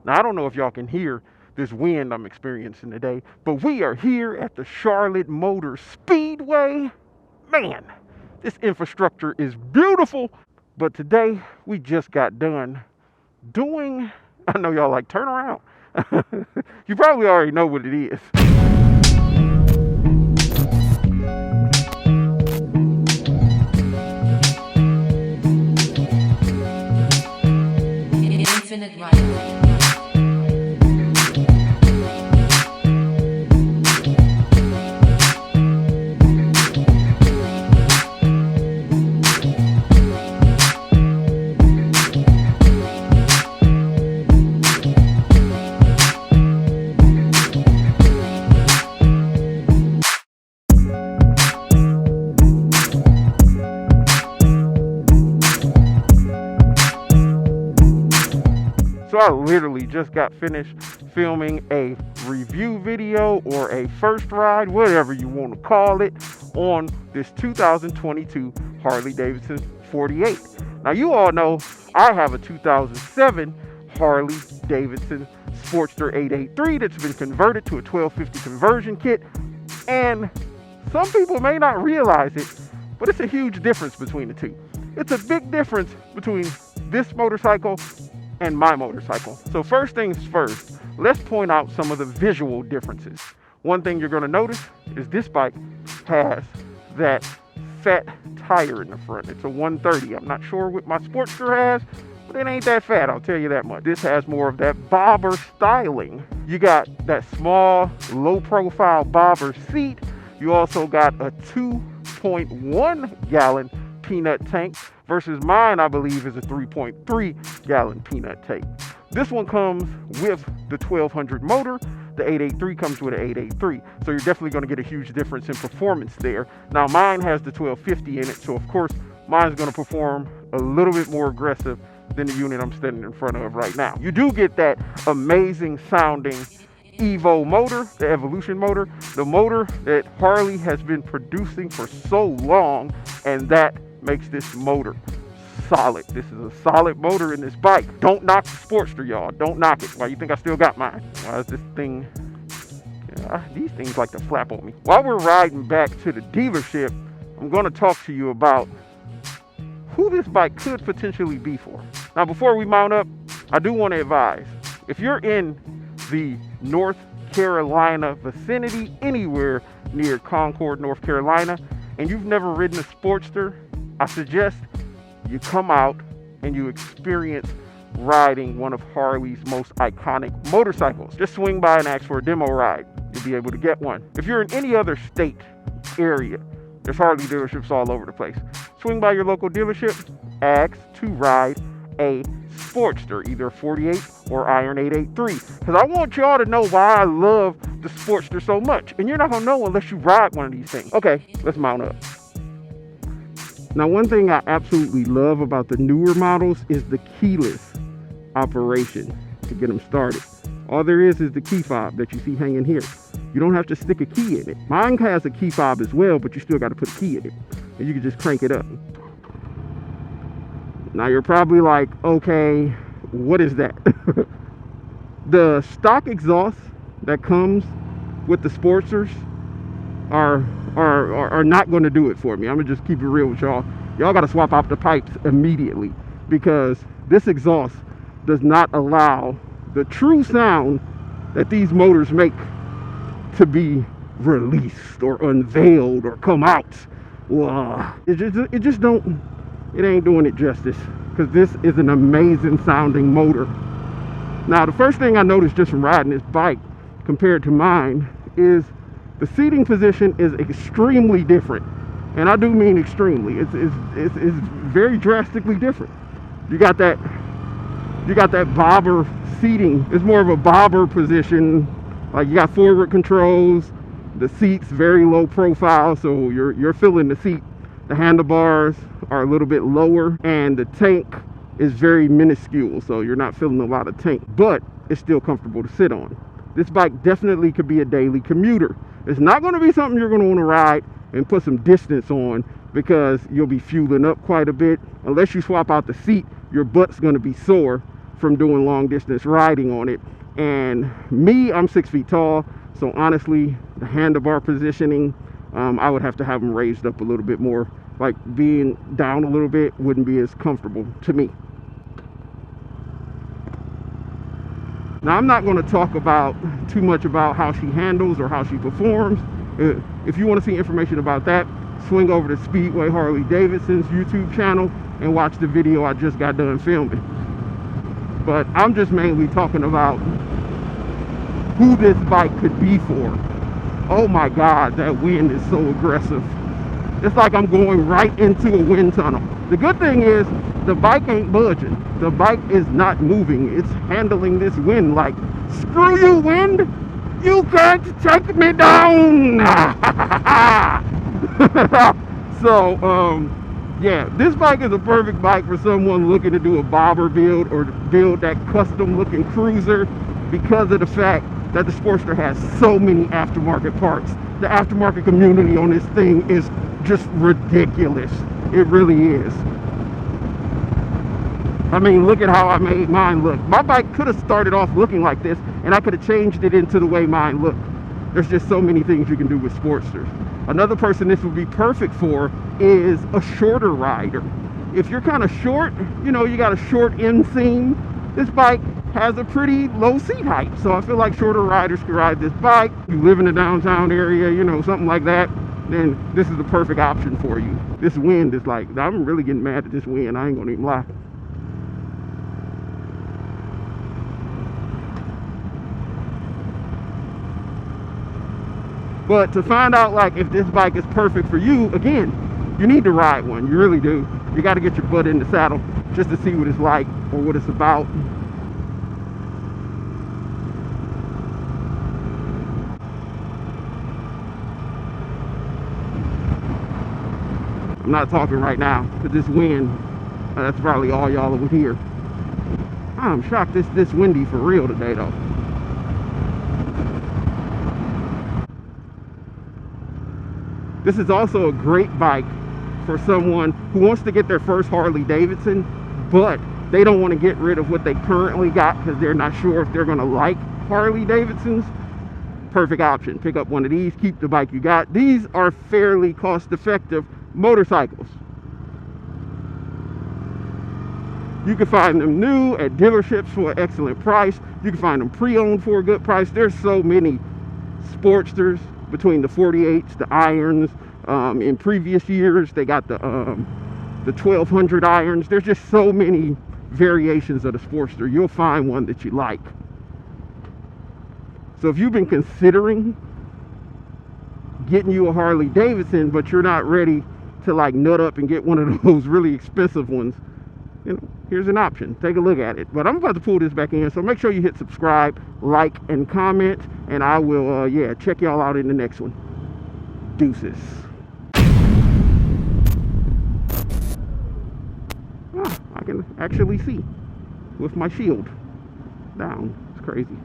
Now, I don't know if y'all can hear this wind I'm experiencing today, but we are here at the Charlotte Motor Speedway. Man, this infrastructure is beautiful. But today, we just got done doing, I know y'all like, turn around. You probably already know what it is. Infinit Ryda. So I literally just got finished filming a review video or a first ride, whatever you want to call it, on this 2022 Harley-Davidson 48. Now you all know I have a 2007 Harley-Davidson Sportster 883 that's been converted to a 1250 conversion kit, and some people may not realize it, but it's a huge difference between the two. It's a big difference between this motorcycle and my motorcycle. So first things first, let's point out some of the visual differences. One thing you're going to notice is this bike has that fat tire in the front. It's a 130. I'm not sure what my Sportster has, but it ain't that fat, I'll tell you that much. This has more of that bobber styling. You got that small, low profile bobber seat. You also got a 2.1 gallon peanut tank versus mine, I believe, is a 3.3 gallon peanut tank. This one comes with the 1200 motor. The 883 comes with an 883. So you're definitely going to get a huge difference in performance there. Now mine has the 1250 in it, so of course mine's going to perform a little bit more aggressive than the unit I'm standing in front of right now. You do get that amazing sounding Evo motor, the Evolution motor, the motor that Harley has been producing for so long, and that makes this motor solid. This is a solid motor in this bike. Don't knock the Sportster, y'all. Don't knock it. Why you think I still got mine? Why is this thing... these things like to flap on me. While we're riding back to the dealership, I'm going to talk to you about who this bike could potentially be for. Now, before we mount up, I do want to advise, if you're in the North Carolina vicinity, anywhere near Concord, North Carolina, and you've never ridden a Sportster, I suggest you come out and you experience riding one of Harley's most iconic motorcycles. Just swing by and ask for a demo ride. You'll be able to get one. If you're in any other state area, there's Harley dealerships all over the place. Swing by your local dealership, ask to ride a Sportster, either 48 or Iron 883. Because I want y'all to know why I love the Sportster so much. And you're not going to know unless you ride one of these things. Okay, let's mount up. Now, one thing I absolutely love about the newer models is the keyless operation to get them started. All there is the key fob that you see hanging here. You don't have to stick a key in it. Mine has a key fob as well, but you still got to put a key in it. And you can just crank it up. Now, you're probably like, okay, what is that? The stock exhaust that comes with the Sportsters are not going to do it for me. I'm going to just keep it real with y'all. Y'all got to swap out the pipes immediately, because this exhaust does not allow the true sound that these motors make to be released or unveiled or come out. It ain't doing it justice, because this is an amazing sounding motor. Now, the first thing I noticed just from riding this bike compared to mine is the seating position is extremely different. And I do mean extremely. It's very drastically different. You got that bobber seating. It's more of a bobber position. Like, you got forward controls. The seat's very low profile, so you're feeling the seat. The handlebars are a little bit lower, and the tank is very minuscule, so you're not feeling a lot of tank, but it's still comfortable to sit on. This bike definitely could be a daily commuter. It's not going to be something you're going to want to ride and put some distance on, because you'll be fueling up quite a bit. Unless you swap out the seat, your butt's going to be sore from doing long distance riding on it. And me, I'm 6 feet tall, so honestly, the handlebar positioning, I would have to have them raised up a little bit more. Like being down a little bit wouldn't be as comfortable to me. Now, I'm not going to talk about too much about how she handles or how she performs. If you want to see information about that, swing over to Speedway Harley-Davidson's YouTube channel and watch the video I just got done filming. But I'm just mainly talking about who this bike could be for. Oh my God, that wind is so aggressive. It's like I'm going right into a wind tunnel. The good thing is the bike ain't budging. The bike is not moving. It's handling this wind like, screw you, wind. You can't take me down. So, yeah, this bike is a perfect bike for someone looking to do a bobber build or build that custom looking cruiser, because of the fact that the Sportster has so many aftermarket parts. The aftermarket community on this thing is just ridiculous. It really is. I mean, look at how I made mine look. My bike could have started off looking like this, and I could have changed it into the way mine looked. There's just so many things you can do with Sportsters. Another person this would be perfect for is a shorter rider. If you're kind of short, you know, you got a short inseam, this bike has a pretty low seat height. So I feel like shorter riders can ride this bike. You live in the downtown area, you know, something like that, then this is the perfect option for you. This wind is like, I'm really getting mad at this wind, I ain't gonna even lie. But to find out like if this bike is perfect for you, again, you need to ride one. You really do. You got to get your butt in the saddle just to see what it's like or what it's about. I'm not talking right now because this wind, that's probably all y'all will hear. I'm shocked it's this windy for real today though. This is also a great bike for someone who wants to get their first Harley-Davidson, but they don't want to get rid of what they currently got because they're not sure if they're going to like Harley-Davidsons. Perfect option. Pick up one of these, keep the bike you got. These are fairly cost-effective motorcycles. You can find them new at dealerships for an excellent price. You can find them pre-owned for a good price. There's so many Sportsters between the 48s, the irons. In previous years, they got the 1200 irons. There's just so many variations of the Sportster. You'll find one that you like. So if you've been considering getting you a Harley-Davidson, but you're not ready to like nut up and get one of those really expensive ones, you know, here's an option. Take a look at it. But I'm about to pull this back in, so make sure you hit subscribe, like, and comment, and I will yeah, check y'all out in the next one. Deuces. I can actually see with my shield down. It's crazy.